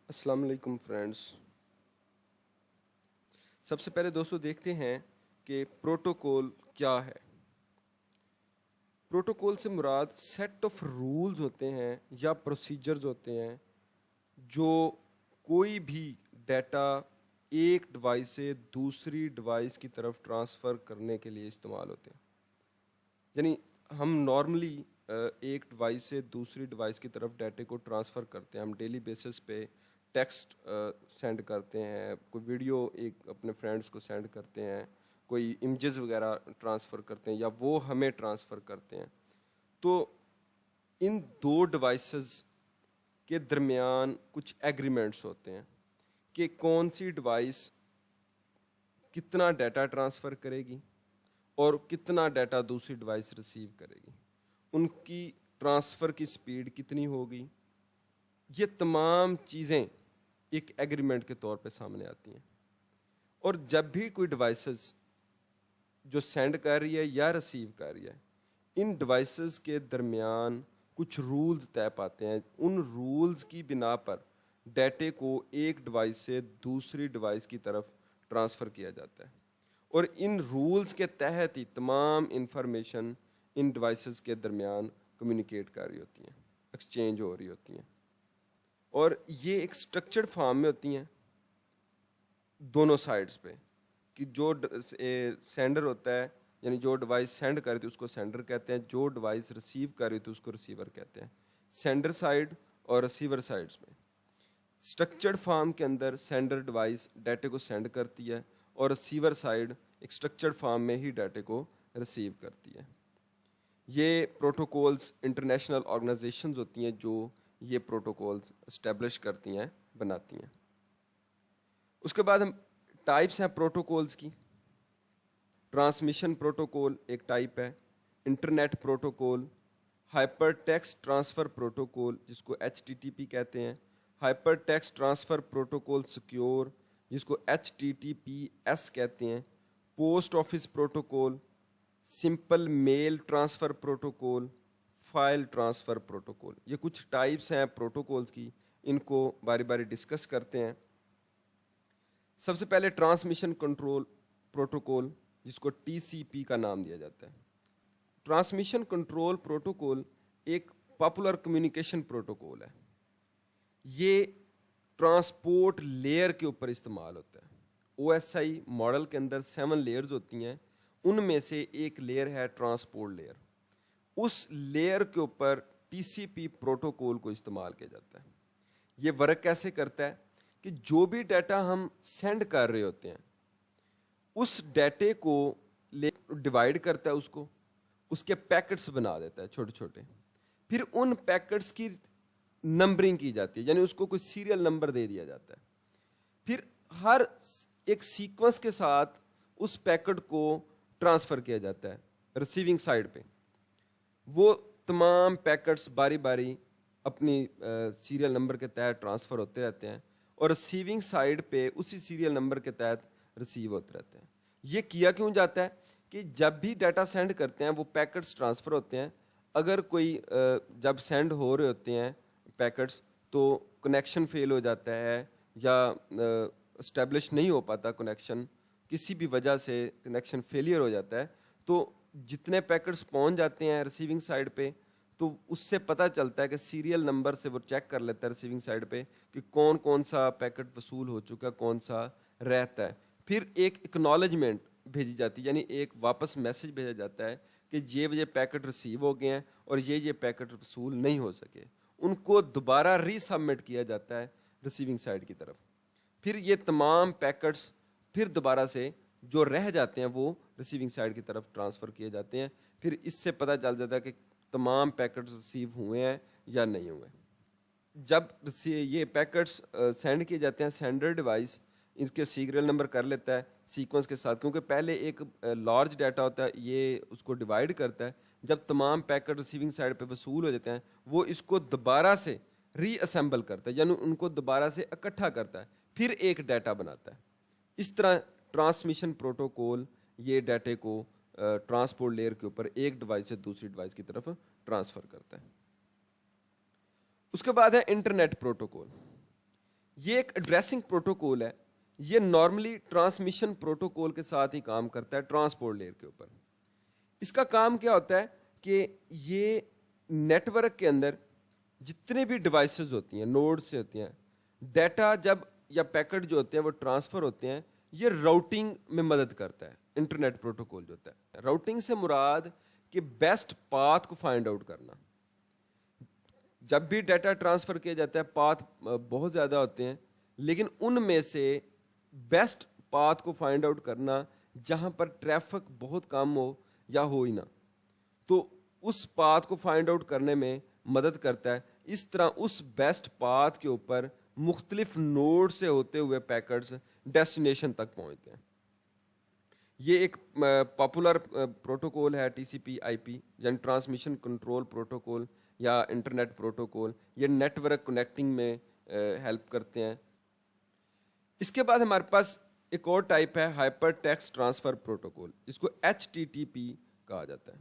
السلام علیکم فرینڈس. سب سے پہلے دوستو دیکھتے ہیں کہ پروٹوکول کیا ہے. پروٹوکول سے مراد سیٹ آف رولز ہوتے ہیں یا پروسیجرز ہوتے ہیں جو کوئی بھی ڈیٹا ایک ڈیوائس سے دوسری ڈیوائس کی طرف ٹرانسفر کرنے کے لیے استعمال ہوتے ہیں. یعنی ہم نارملی ایک ڈیوائس سے دوسری ڈیوائس کی طرف ڈیٹے کو ٹرانسفر کرتے ہیں. ہم ڈیلی بیسس پہ ٹیکسٹ سینڈ کرتے ہیں, کوئی ویڈیو ایک اپنے فرینڈس کو سینڈ کرتے ہیں, کوئی امیجز وغیرہ ٹرانسفر کرتے ہیں یا وہ ہمیں ٹرانسفر کرتے ہیں. تو ان دو ڈیوائسز کے درمیان کچھ ایگریمنٹس ہوتے ہیں کہ کون سی ڈیوائس کتنا ڈیٹا ٹرانسفر کرے گی اور کتنا ڈیٹا دوسری ڈیوائس ریسیو کرے گی, ان کی ٹرانسفر کی سپیڈ کتنی ہوگی. یہ تمام چیزیں ایک ایگریمنٹ کے طور پہ سامنے آتی ہیں. اور جب بھی کوئی ڈیوائسز جو سینڈ کر رہی ہے یا ریسیو کر رہی ہے, ان ڈیوائسز کے درمیان کچھ رولز طے پاتے ہیں. ان رولز کی بنا پر ڈیٹے کو ایک ڈیوائس سے دوسری ڈیوائس کی طرف ٹرانسفر کیا جاتا ہے, اور ان رولز کے تحت ہی تمام انفارمیشن ان ڈیوائسز کے درمیان کمیونیکیٹ کر رہی ہوتی ہیں, ایکسچینج ہو رہی ہوتی ہیں. اور یہ ایک سٹرکچرڈ فارم میں ہوتی ہیں دونوں سائڈز پہ, کہ جو سینڈر ہوتا ہے یعنی جو ڈیوائس سینڈ کر رہی تھی اس کو سینڈر کہتے ہیں, جو ڈیوائس ریسیو کر رہی تھی اس کو ریسیور کہتے ہیں. سینڈر سائڈ اور ریسیور سائڈز میں سٹرکچرڈ فارم کے اندر سینڈر ڈیوائس ڈیٹے کو سینڈ کرتی ہے اور ریسیور سائڈ ایک سٹرکچرڈ فارم میں ہی ڈیٹے کو ریسیو کرتی ہے. یہ پروٹوکولز انٹرنیشنل آرگنائزیشنز ہوتی ہیں جو یہ پروٹوکولز اسٹیبلش کرتی ہیں, بناتی ہیں. اس کے بعد ہم ٹائپس ہیں پروٹوکولز کی. ٹرانسمیشن پروٹوکول ایک ٹائپ ہے, internet protocol, hypertext transfer protocol جس کو HTTP کہتے ہیں, hypertext transfer protocol secure جس کو HTTPS کہتے ہیں, post office protocol, simple mail transfer protocol, file transfer protocol. یہ کچھ ٹائپس ہیں پروٹوکولز کی, ان کو باری باری ڈسکس کرتے ہیں. سب سے پہلے ٹرانسمیشن کنٹرول پروٹوکول جس کو TCP کا نام دیا جاتا ہے. ٹرانسمیشن کنٹرول پروٹوکول ایک پاپولر کمیونیکیشن پروٹوکول ہے. یہ ٹرانسپورٹ لیئر کے اوپر استعمال ہوتا ہے. OSI ماڈل کے اندر 7 لیئرز ہوتی ہیں, ان میں سے ایک لیئر ہے ٹرانسپورٹ لیئر. اس لیئر کے اوپر TCP پروٹوکول کو استعمال کیا جاتا ہے. یہ ورک کیسے کرتا ہے کہ جو بھی ڈیٹا ہم سینڈ کر رہے ہوتے ہیں اس ڈیٹے کو ڈیوائیڈ کرتا ہے, اس کے پیکٹس بنا دیتا ہے چھوٹے چھوٹے. پھر ان پیکٹس کی نمبرنگ کی جاتی ہے, یعنی اس کو کوئی سیریل نمبر دے دیا جاتا ہے. پھر ہر ایک سیکوینس کے ساتھ اس پیکٹ کو ٹرانسفر کیا جاتا ہے ریسیونگ سائڈ پہ. وہ تمام پیکٹس باری باری اپنی سیریل نمبر کے تحت ٹرانسفر ہوتے رہتے ہیں اور ریسیونگ سائڈ پہ اسی سیریل نمبر کے تحت ریسیو ہوتے رہتے ہیں. یہ کیا کیوں جاتا ہے کہ جب بھی ڈیٹا سینڈ کرتے ہیں وہ پیکٹس ٹرانسفر ہوتے ہیں. اگر کوئی جب سینڈ ہو رہے ہوتے ہیں پیکٹس تو کنیکشن فیل ہو جاتا ہے یا اسٹیبلش نہیں ہو پاتا کنیکشن, کسی بھی وجہ سے کنیکشن فیلئر ہو جاتا ہے, تو جتنے پیکٹس پہنچ جاتے ہیں ریسیونگ سائڈ پہ تو اس سے پتہ چلتا ہے کہ سیریل نمبر سے وہ چیک کر لیتا ہے ریسیونگ سائڈ پہ کہ کون کون سا پیکٹ وصول ہو چکا, کون سا رہتا ہے. پھر ایک اکنالجمنٹ بھیجی جاتی ہے, یعنی ایک واپس میسج بھیجا جاتا ہے کہ یہ پیکٹ ریسیو ہو گئے ہیں اور یہ پیکٹ وصول نہیں ہو سکے. ان کو دوبارہ ری سبمٹ کیا جاتا ہے ریسیونگ سائڈ کی طرف. پھر یہ تمام پیکٹس پھر دوبارہ سے جو رہ جاتے ہیں وہ ریسیونگ سائڈ کی طرف ٹرانسفر کیے جاتے ہیں. پھر اس سے پتہ چل جاتا ہے کہ تمام پیکٹس ریسیو ہوئے ہیں یا نہیں ہوئے. جب یہ پیکٹس سینڈ کیے جاتے ہیں سینڈر ڈیوائس اس کے سیریل نمبر کر لیتا ہے سیکوینس کے ساتھ, کیونکہ پہلے ایک لارج ڈیٹا ہوتا ہے, یہ اس کو ڈیوائیڈ کرتا ہے. جب تمام پیکٹ ریسیونگ سائڈ پہ وصول ہو جاتے ہیں وہ اس کو دوبارہ سے ری اسمبل کرتا ہے, یعنی ان کو دوبارہ سے اکٹھا کرتا ہے, پھر ایک ڈیٹا بناتا ہے. اس طرح ٹرانسمیشن پروٹوکول یہ ڈیٹے کو ٹرانسپورٹ لیئر کے اوپر ایک ڈیوائس سے دوسری ڈیوائس کی طرف ٹرانسفر کرتا ہے. اس کے بعد ہے انٹرنیٹ پروٹوکول. یہ ایک ایڈریسنگ پروٹوکول ہے. یہ نارملی ٹرانسمیشن پروٹوکول کے ساتھ ہی کام کرتا ہے ٹرانسپورٹ لیئر کے اوپر. اس کا کام کیا ہوتا ہے کہ یہ نیٹ ورک کے اندر جتنے بھی ڈیوائسز ہوتی ہیں, نوڈ سے ہوتی ہیں, ڈیٹا جب یا پیکٹ جو ہوتے ہیں وہ ٹرانسفر ہوتے ہیں, یہ راؤٹنگ میں مدد کرتا ہے. انٹرنیٹ پروٹوکول جو ہوتا ہے, راؤٹنگ سے مراد کہ بیسٹ پاتھ کو فائنڈ آؤٹ کرنا. جب بھی ڈیٹا ٹرانسفر کیا جاتا ہے پاتھ بہت زیادہ ہوتے ہیں, لیکن ان میں سے بیسٹ پاتھ کو فائنڈ آؤٹ کرنا جہاں پر ٹریفک بہت کم ہو یا ہو ہی نہ, تو اس پاتھ کو فائنڈ آؤٹ کرنے میں مدد کرتا ہے. اس طرح اس بیسٹ پاتھ کے اوپر مختلف نوڈ سے ہوتے ہوئے پیکٹس ڈیسٹینیشن تک پہنچتے ہیں. یہ ایک پاپولر پروٹوکول ہے ٹی سی پی آئی پی, یعنی ٹرانسمیشن کنٹرول پروٹوکول یا انٹرنیٹ پروٹوکول. یہ نیٹ ورک کنیکٹنگ میں ہیلپ کرتے ہیں. اس کے بعد ہمارے پاس ایک اور ٹائپ ہے ہائپر ٹیکسٹ ٹرانسفر پروٹوکول, جس کو ایچ ٹی ٹی پی کہا جاتا ہے.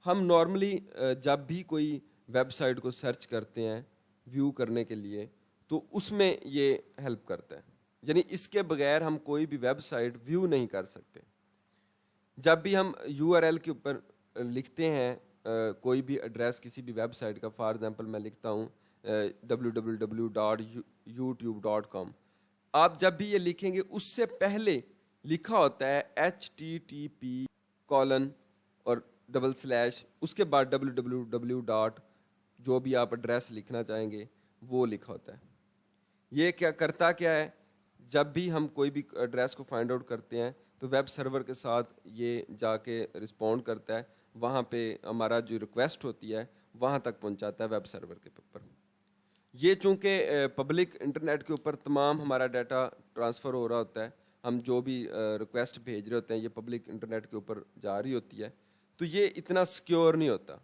ہم نارملی جب بھی کوئی ویب سائٹ کو سرچ کرتے ہیں ویو کرنے کے لیے, تو اس میں یہ ہیلپ کرتا ہے. یعنی اس کے بغیر ہم کوئی بھی ویب سائٹ ویو نہیں کر سکتے. جب بھی ہم یو آر ایل کے اوپر لکھتے ہیں کوئی بھی ایڈریس کسی بھی ویب سائٹ کا, فار ایگزامپل میں لکھتا ہوں www.youtube.com, آپ جب بھی یہ لکھیں گے اس سے پہلے لکھا ہوتا ہے HTTP: اور /، اس کے بعد www. جو بھی آپ ایڈریس لکھنا چاہیں گے وہ لکھا ہوتا ہے. یہ کیا کرتا کیا ہے, جب بھی ہم کوئی بھی ایڈریس کو فائنڈ آؤٹ کرتے ہیں تو ویب سرور کے ساتھ یہ جا کے رسپونڈ کرتا ہے, وہاں پہ ہمارا جو ریکویسٹ ہوتی ہے وہاں تک پہنچاتا ہے ویب سرور کے اوپر. یہ چونکہ پبلک انٹرنیٹ کے اوپر تمام ہمارا ڈیٹا ٹرانسفر ہو رہا ہوتا ہے, ہم جو بھی ریکویسٹ بھیج رہے ہوتے ہیں یہ پبلک انٹرنیٹ کے اوپر جا رہی ہوتی ہے, تو یہ اتنا سیکیور نہیں ہوتا,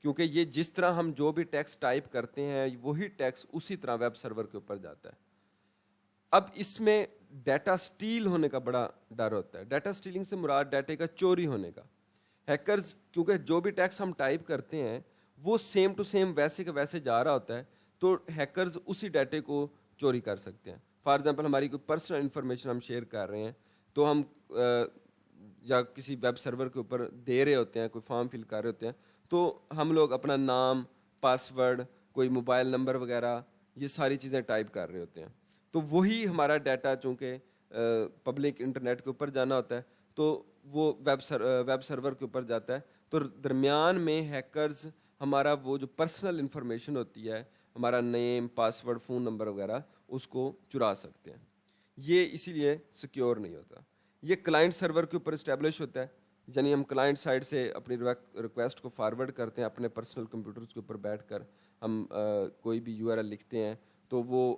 کیونکہ یہ جس طرح ہم جو بھی ٹیکسٹ ٹائپ کرتے ہیں وہی ٹیکسٹ اسی طرح ویب سرور کے اوپر جاتا ہے. اب اس میں ڈیٹا سٹیل ہونے کا بڑا ڈر ہوتا ہے. ڈیٹا سٹیلنگ سے مراد ڈیٹا کا چوری ہونے کا. ہیکرز کیونکہ جو بھی ٹیکسٹ ہم ٹائپ کرتے ہیں وہ سیم ٹو سیم ویسے کے ویسے جا رہا ہوتا ہے, تو ہیکرز اسی ڈیٹے کو چوری کر سکتے ہیں. فار ایگزامپل ہماری کوئی پرسنل انفارمیشن ہم شیئر کر رہے ہیں, تو ہم یا کسی ویب سرور کے اوپر دے رہے ہوتے ہیں, کوئی فارم فل کر رہے ہوتے ہیں, تو ہم لوگ اپنا نام, پاسورڈ, کوئی موبائل نمبر وغیرہ یہ ساری چیزیں ٹائپ کر رہے ہوتے ہیں. تو وہی ہمارا ڈیٹا چونکہ پبلک انٹرنیٹ کے اوپر جانا ہوتا ہے تو وہ ویب سرور کے اوپر جاتا ہے, تو درمیان میں ہیکرز ہمارا وہ جو پرسنل انفارمیشن ہوتی ہے, ہمارا نیم, پاسورڈ, فون نمبر وغیرہ, اس کو چرا سکتے ہیں. یہ اسی لیے سیکیور نہیں ہوتا. یہ کلائنٹ سرور کے اوپر اسٹیبلش ہوتا ہے, یعنی ہم کلائنٹ سائڈ سے اپنی ریکویسٹ کو فارورڈ کرتے ہیں اپنے پرسنل کمپیوٹرز کے اوپر بیٹھ کر. ہم کوئی بھی یو آر ایل لکھتے ہیں تو وہ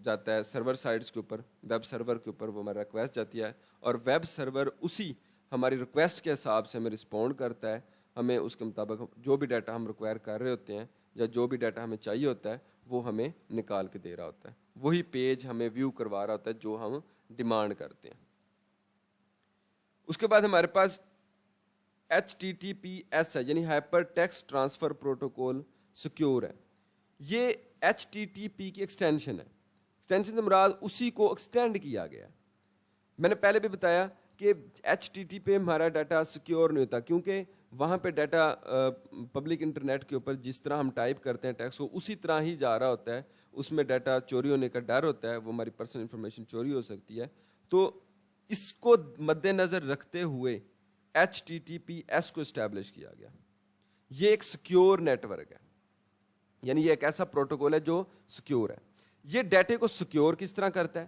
جاتا ہے سرور سائٹس کے اوپر, ویب سرور کے اوپر وہ ہماری ریکویسٹ جاتی ہے, اور ویب سرور اسی ہماری ریکویسٹ کے حساب سے ہمیں رسپونڈ کرتا ہے. ہمیں اس کے مطابق جو بھی ڈیٹا ہم ریکوائر کر رہے ہوتے ہیں یا جو بھی ڈیٹا ہمیں چاہیے ہوتا ہے وہ ہمیں نکال کے دے رہا ہوتا ہے, وہی پیج ہمیں ویو کروا رہا ہوتا ہے جو ہم ڈیمانڈ کرتے ہیں. اس کے بعد ہمارے پاس HTTPS ہے, یعنی hyper text transfer protocol secure ہے. یہ HTTP کی ایکسٹینشن ہے. ایکسٹینشن سے مراد اسی کو ایکسٹینڈ کیا گیا ہے. میں نے پہلے بھی بتایا کہ HTTP پہ ہمارا ڈیٹا سیکیور نہیں ہوتا, کیونکہ وہاں پہ ڈیٹا پبلک انٹرنیٹ کے اوپر جس طرح ہم ٹائپ کرتے ہیں ٹیکسٹ کو اسی طرح ہی جا رہا ہوتا ہے. اس میں ڈیٹا چوری ہونے کا ڈر ہوتا ہے, وہ ہماری پرسنل انفارمیشن چوری ہو سکتی ہے. تو اس کو مد نظر رکھتے ہوئے HTTPS کو اسٹیبلش کیا گیا. یہ ایک سیکیور نیٹ ورک ہے, یعنی یہ ایک ایسا پروٹوکول ہے جو سیکیور ہے. یہ ڈیٹے کو سیکیور کس طرح کرتا ہے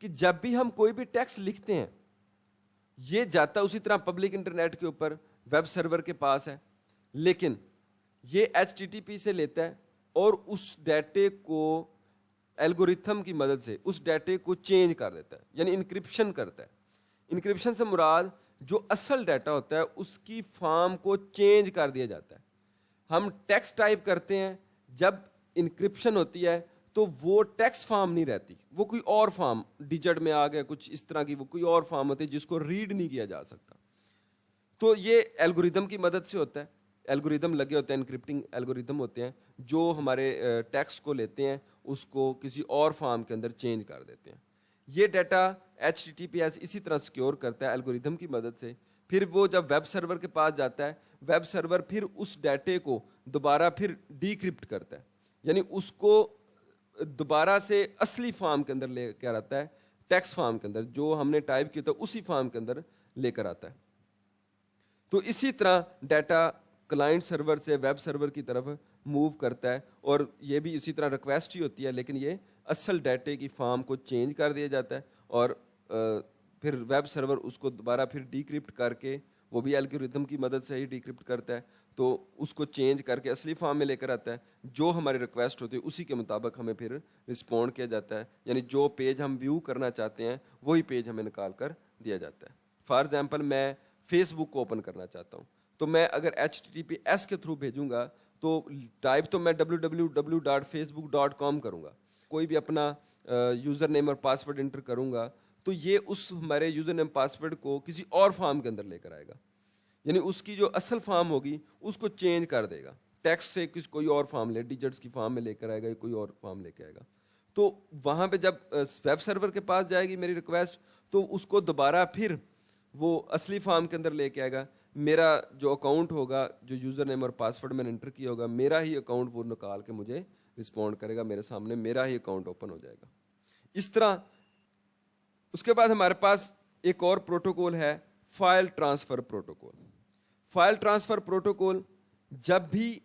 کہ جب بھی ہم کوئی بھی ٹیکسٹ لکھتے ہیں یہ جاتا اسی طرح پبلک انٹرنیٹ کے اوپر ویب سرور کے پاس ہے, لیکن یہ HTTP سے لیتا ہے اور اس ڈیٹے کو الگوریتھم کی مدد سے اس ڈیٹے کو چینج کر دیتا ہے, یعنی انکرپشن کرتا ہے. انکرپشن سے مراد جو اصل ڈیٹا ہوتا ہے اس کی فارم کو چینج کر دیا جاتا ہے. ہم ٹیکسٹ ٹائپ کرتے ہیں, جب انکرپشن ہوتی ہے تو وہ ٹیکسٹ فارم نہیں رہتی, وہ کوئی اور فارم ڈیجٹ میں آ گیا کچھ اس طرح کی, وہ کوئی اور فارم ہوتی ہے جس کو ریڈ نہیں کیا جا سکتا. تو یہ الگوریدم کی مدد سے ہوتا ہے. الگوریدم لگے ہوتے ہیں, انکرپٹنگ الگوریدم ہوتے ہیں جو ہمارے ٹیکسٹ کو لیتے ہیں اس کو کسی اور فارم کے اندر چینج کر دیتے ہیں. یہ ڈیٹا HTTPS اسی طرح سیکیور کرتا ہے الگوریتھم کی مدد سے. پھر وہ جب ویب سرور کے پاس جاتا ہے, ویب سرور پھر اس ڈیٹے کو دوبارہ پھر ڈیکرپٹ کرتا ہے, یعنی اس کو دوبارہ سے اصلی فارم کے اندر لے کر آتا ہے, ٹیکسٹ فارم کے اندر جو ہم نے ٹائپ کیا تھا اسی فارم کے اندر لے کر آتا ہے. تو اسی طرح ڈیٹا کلائنٹ سرور سے ویب سرور کی طرف موو کرتا ہے, اور یہ بھی اسی طرح ریکویسٹ ہی ہوتی ہے, لیکن یہ اصل ڈیٹے کی فارم کو چینج کر دیا جاتا ہے, اور پھر ویب سرور اس کو دوبارہ پھر ڈیکرپٹ کر کے, وہ بھی الگوریتھم کی مدد سے ہی ڈیکرپٹ کرتا ہے, تو اس کو چینج کر کے اصلی فارم میں لے کر آتا ہے. جو ہماری ریکویسٹ ہوتی ہے اسی کے مطابق ہمیں پھر رسپونڈ کیا جاتا ہے, یعنی جو پیج ہم ویو کرنا چاہتے ہیں وہی پیج ہمیں نکال کر دیا جاتا ہے. فار ایگزامپل میں فیس بک کو اوپن کرنا چاہتا ہوں, تو میں اگر HTTPS کے تھرو بھیجوں گا تو ٹائپ تو میں www.facebook.com کروں گا, کوئی بھی اپنا یوزر نیم اور پاسورڈ انٹر کروں گا تو یہ اس ہمارے یوزر نیم پاسورڈ کو کسی اور فارم کے اندر لے کر آئے گا, یعنی اس کی جو اصل فارم ہوگی اس کو چینج کر دے گا, ٹیکسٹ سے کوئی اور فارم لے, ڈیجٹس کی فارم میں لے کر آئے گا, کوئی اور فارم لے کے آئے گا. تو وہاں پہ جب ویب سرور کے پاس جائے گی میری ریکویسٹ, تو اس کو دوبارہ پھر وہ اصلی فارم کے اندر لے کے آئے گا. میرا جو اکاؤنٹ ہوگا, جو یوزر نیم اور پاسورڈ میں نے انٹر کیا ہوگا, میرا ہی اکاؤنٹ وہ نکال کے مجھے رسپونڈ کرے گا, میرے سامنے میرا ہی اکاؤنٹ اوپن ہو جائے گا. اس طرح اس کے بعد ہمارے پاس ایک اور پروٹوکول ہے file transfer protocol. File transfer protocol, جب بھی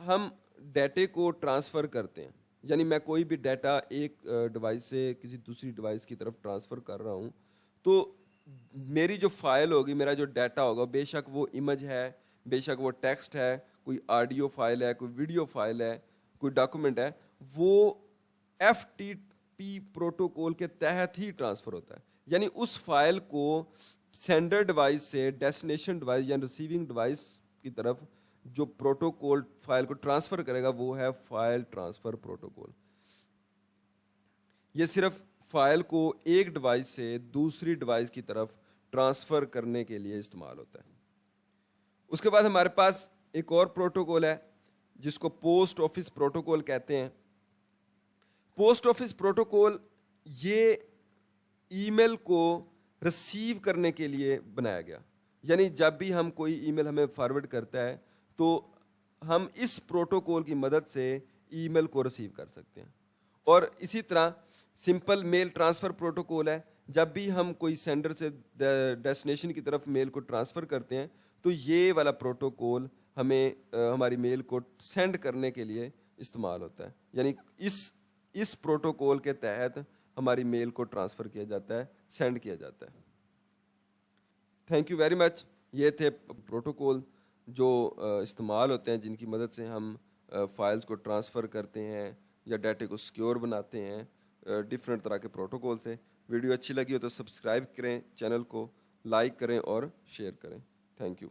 ہم ڈیٹے کو ٹرانسفر کرتے ہیں, یعنی میں کوئی بھی ڈیٹا ایک ڈیوائس سے کسی دوسری ڈیوائس کی طرف ٹرانسفر کر رہا ہوں, تو میری جو فائل ہوگی, میرا جو ڈیٹا ہوگا, بے شک وہ امیج ہے, بے شک وہ ٹیکسٹ ہے, کوئی آڈیو فائل ہے, کوئی ویڈیو فائل ہے, کوئی ڈاکومنٹ ہے, وہ FTP پروٹوکول کے تحت ہی ٹرانسفر ہوتا ہے. یعنی اس فائل کو سینڈر ڈیوائس سے ڈیسٹینیشن ڈیوائس یا ریسیونگ ڈیوائس کی طرف جو پروٹوکول فائل کو ٹرانسفر کرے گا وہ ہے فائل ٹرانسفر پروٹوکول. یہ صرف فائل کو ایک ڈیوائس سے دوسری ڈیوائس کی طرف ٹرانسفر کرنے کے لیے استعمال ہوتا ہے. اس کے بعد ہمارے پاس ایک اور پروٹوکول ہے جس کو پوسٹ آفس پروٹوکول کہتے ہیں. پوسٹ آفس پروٹوکول یہ ای میل کو ریسیو کرنے کے لیے بنایا گیا, یعنی جب بھی ہم کوئی ای میل ہمیں فارورڈ کرتا ہے تو ہم اس پروٹوکول کی مدد سے ای میل کو ریسیو کر سکتے ہیں. اور اسی طرح سمپل میل ٹرانسفر پروٹوکول ہے, جب بھی ہم کوئی سینڈر سے ڈیسٹینیشن کی طرف میل کو ٹرانسفر کرتے ہیں تو یہ والا پروٹوکول ہمیں ہماری میل کو سینڈ کرنے کے لیے استعمال ہوتا ہے, یعنی اس پروٹوکول کے تحت ہماری میل کو ٹرانسفر کیا جاتا ہے, سینڈ کیا جاتا ہے. Thank you very much. یہ تھے پروٹوکول جو استعمال ہوتے ہیں جن کی مدد سے ہم فائلز کو ٹرانسفر کرتے ہیں یا ڈیٹے کو سیکیور بناتے ہیں, ڈفرینٹ طرح کے پروٹوکول سے. ویڈیو اچھی لگی ہو تو سبسکرائب کریں, چینل کو لائک کریں اور شیئر کریں. Thank you.